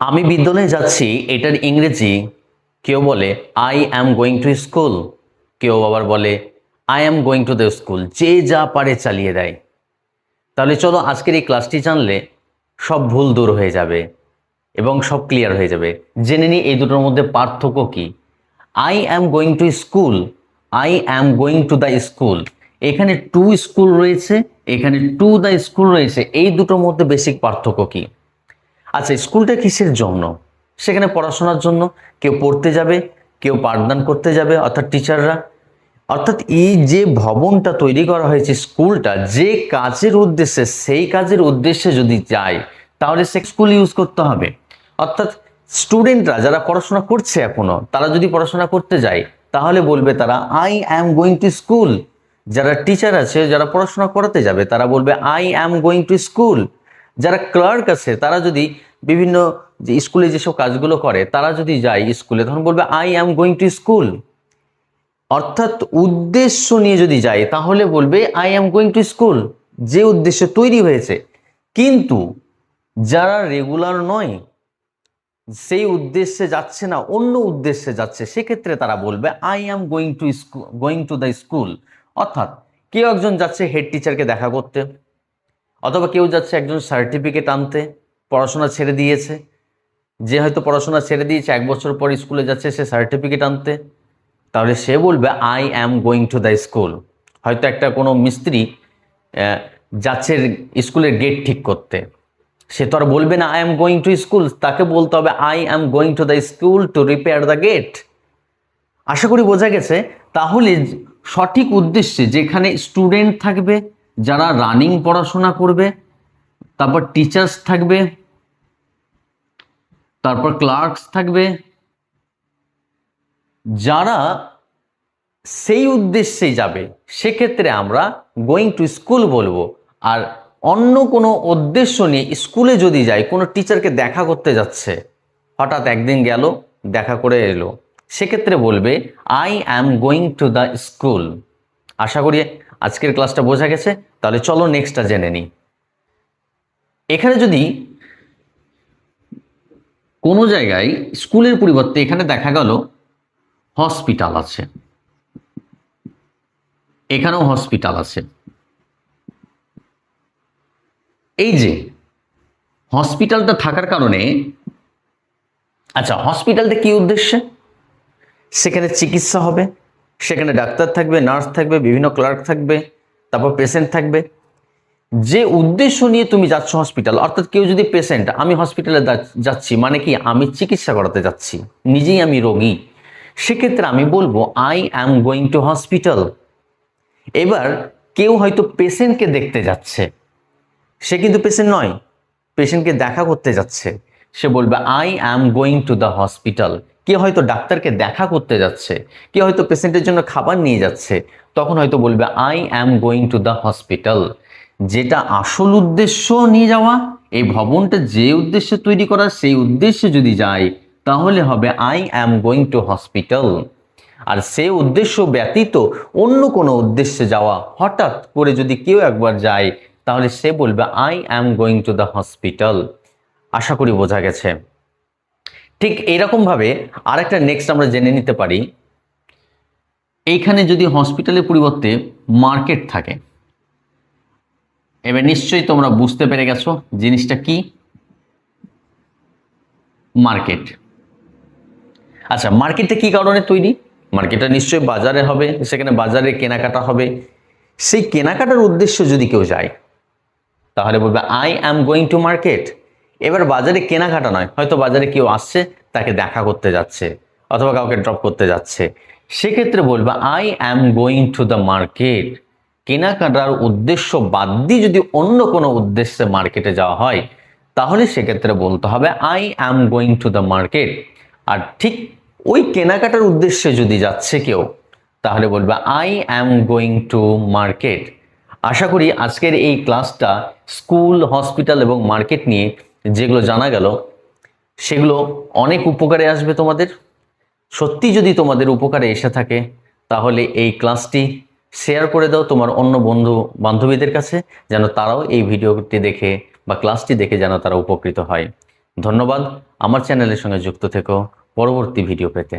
আমি বিদ্যালয়ে যাচ্ছি এটার ইংরেজি কেউ বলে I am going to school, কেউ আবার বলে I am going to the school. যে যা পারে চালিয়ে দেয়। তাহলে চলো আজকের এই ক্লাসটি জানলে সব ভুল দূর হয়ে যাবে এবং সব ক্লিয়ার হয়ে যাবে। জেনে নিই এই দুটোর মধ্যে পার্থক্য কি। I am going to school, I am going to the school, এখানে টু স্কুল রয়েছে, এখানে টু দ্য স্কুল রয়েছে। এই দুটোর মধ্যে বেসিক পার্থক্য কি? আচ্ছা, স্কুলটা কিসের জন্য? সেখানে পড়াশোনার জন্য। কেউ পড়তে যাবে, কেউ পাঠদান করতে যাবে, অর্থাৎ টিচাররা। অর্থাৎ এই যে ভবনটা তৈরি করা হয়েছে, স্কুলটা যে কাজের উদ্দেশ্যে, সেই কাজের উদ্দেশ্যে যদি যায় তাহলে সে স্কুল ইউজ করতে হবে। অর্থাৎ স্টুডেন্টরা যারা পড়াশোনা করছে এখনো, তারা যদি পড়াশোনা করতে যায় তাহলে বলবে তারা I am going to school. যারা টিচার আছে, যারা পড়াশোনা করাতে যাবে, তারা বলবে I am going to school. যারা ক্লার্ক আছে, তারা যদি বিভিন্ন যে স্কুলে যেসব কাজগুলো করে, তারা যদি যায় স্কুলে, তখন বলবে I am going to school. অর্থাৎ উদ্দেশ্য নিয়ে যদি যায় তাহলে বলবে I am going to school, যে উদ্দেশ্য তৈরি হয়েছে। কিন্তু যারা রেগুলার নয়, সেই উদ্দেশ্যে যাচ্ছে না, অন্য উদ্দেশ্যে যাচ্ছে, সেক্ষেত্রে তারা বলবে I am going to school, going to the school. অর্থাৎ কেউ একজন যাচ্ছে হেড টিচারকে দেখা করতে, অথবা কেউ যাচ্ছে একজন সার্টিফিকেট আনতে, পড়াশোনা ছেড়ে দিয়েছে। যে হয়তো পড়াশোনা ছেড়ে দিয়েছে, 1 বছর পর স্কুলে যাচ্ছে সে সার্টিফিকেট আনতে, তাহলে সে বলবে I am going to the school. হয়তো একটা কোনো মিস্ত্রি যাচ্ছে স্কুলের গেট ঠিক করতে, সে তো আর বলবে না I am going to school, তাকে বলতে হবে I am going to the school to repair the gate. আশা করি বোঝা গেছে। তাহলে সঠিক উদ্দেশ্যে যেখানে স্টুডেন্ট থাকবে, যারা রানিং পড়াশোনা করবে, তারপর টিচার্স থাকবে, তারপর ক্লার্কস থাকবে, যারা সেই উদ্দেশ্যে যাবে, সেক্ষেত্রে আমরা গোয়িং টু স্কুল বলবো। আর অন্য কোনো উদ্দেশ্য নিয়ে স্কুলে যদি যায়, কোনো টিচারকে দেখা করতে যাচ্ছে, হঠাৎ একদিন গেল, দেখা করে এলো, সেক্ষেত্রে বলবে I am going to the school. আশা করি আজকের ক্লাসটা বোঝা গেছে। তাহলে চলো নেক্সটটা জেনে নিই। এখানে যদি কোনো জায়গায় স্কুলের পরিবর্তে এখানে দেখা গেল হসপিটাল আছে, এখানেও হসপিটাল আছে। এই যে হসপিটালটা থাকার কারণে, আচ্ছা হসপিটালটা কি উদ্দেশ্যে? সেখানে চিকিৎসা হবে, সেখানে ডাক্তার থাকবে, নার্স থাকবে, বিভিন্ন ক্লার্ক থাকবে, তারপর পেশেন্ট থাকবে। যে উদ্দেশ্য নিয়ে তুমি যাচ্ছ হসপিটাল, অর্থাৎ কেউ যদি পেশেন্ট, আমি হসপিটালে যাচ্ছি মানে কি, আমি চিকিৎসা করাতে যাচ্ছি, নিজেই আমি রোগী, সেক্ষেত্রে আমি বলবো I am going to hospital. এবার কেউ হয়তো পেশেন্টকে দেখতে যাচ্ছে, সে কিন্তু পেশেন্ট নয়, পেশেন্টকে দেখা করতে যাচ্ছে, সে বলবে I am going to the hospital. কে হয়তো ডাক্তারকে দেখা করতে যাচ্ছে, কে হয়তো পেশেন্টের জন্য খাবার নিয়ে যাচ্ছে, তখন হয়তো বলবে I am going to the hospital. যেটা আসল উদ্দেশ্য নিয়ে যাওয়া, এই ভবনটা যে উদ্দেশ্যে তৈরি করা, সেই উদ্দেশ্যে যদি যায় তাহলে হবে I am going to hospital. আর সে উদ্দেশ্য ব্যতীত অন্য কোনো উদ্দেশ্যে যাওয়া, হঠাৎ করে যদি কেউ একবার যায়, তাহলে সে বলবে I am going to the hospital. আশা করি বোঝা গেছে। ঠিক এইরকম ভাবে আরেকটা নেক্সট আমরা জেনে নিতে পারি। এইখানে যদি হসপিটালের পরিবর্তে মার্কেট থাকে, এবার নিশ্চয়ই তোমরা বুঝতে পেরে গেছো জিনিসটা কি, মার্কেট। আচ্ছা, মার্কেটটা কি কারণে তৈরি? মার্কেটটা নিশ্চয়ই বাজারে হবে, সেখানে বাজারে কেনাকাটা হবে। সেই কেনাকাটার উদ্দেশ্য যদি কেউ যায় তাহলে বলবে I am going to market. এবার বাজারে কেনাকাটা নয়, হয়তো বাজারে কেউ আসছে, তাকে দেখা করতে যাচ্ছে, অথবা কাউকে ড্রপ করতে যাচ্ছে, সেক্ষেত্রে বলবে I am going to the market. কেনাকাটার উদ্দেশ্য বাদ দিয়ে যদি অন্য কোনো উদ্দেশ্যে মার্কেটে যাওয়া হয়, তাহলে সেক্ষেত্রে বলতে হবে I am going to the market. আর ঠিক ওই কেনাকাটার উদ্দেশ্যে যদি যাচ্ছে কেউ, তাহলে বলবে I am going to market. আশা করি আজকের এই ক্লাসটা স্কুল, হসপিটাল এবং মার্কেট নিয়ে যেগুলো জানা গেল, সেগুলো অনেক উপকারে আসবে তোমাদের। সত্যি যদি তোমাদের উপকারে এসে থাকে, তাহলে এই ক্লাসটি শেয়ার করে দাও তোমার অন্য বন্ধু বান্ধবীদের কাছে, যেন তারাও এই ভিডিওটি দেখে বা ক্লাসটি দেখে যেন তারা উপকৃত হয়। ধন্যবাদ। আমার চ্যানেলের সঙ্গে যুক্ত থেকো পরবর্তী ভিডিও পেতে।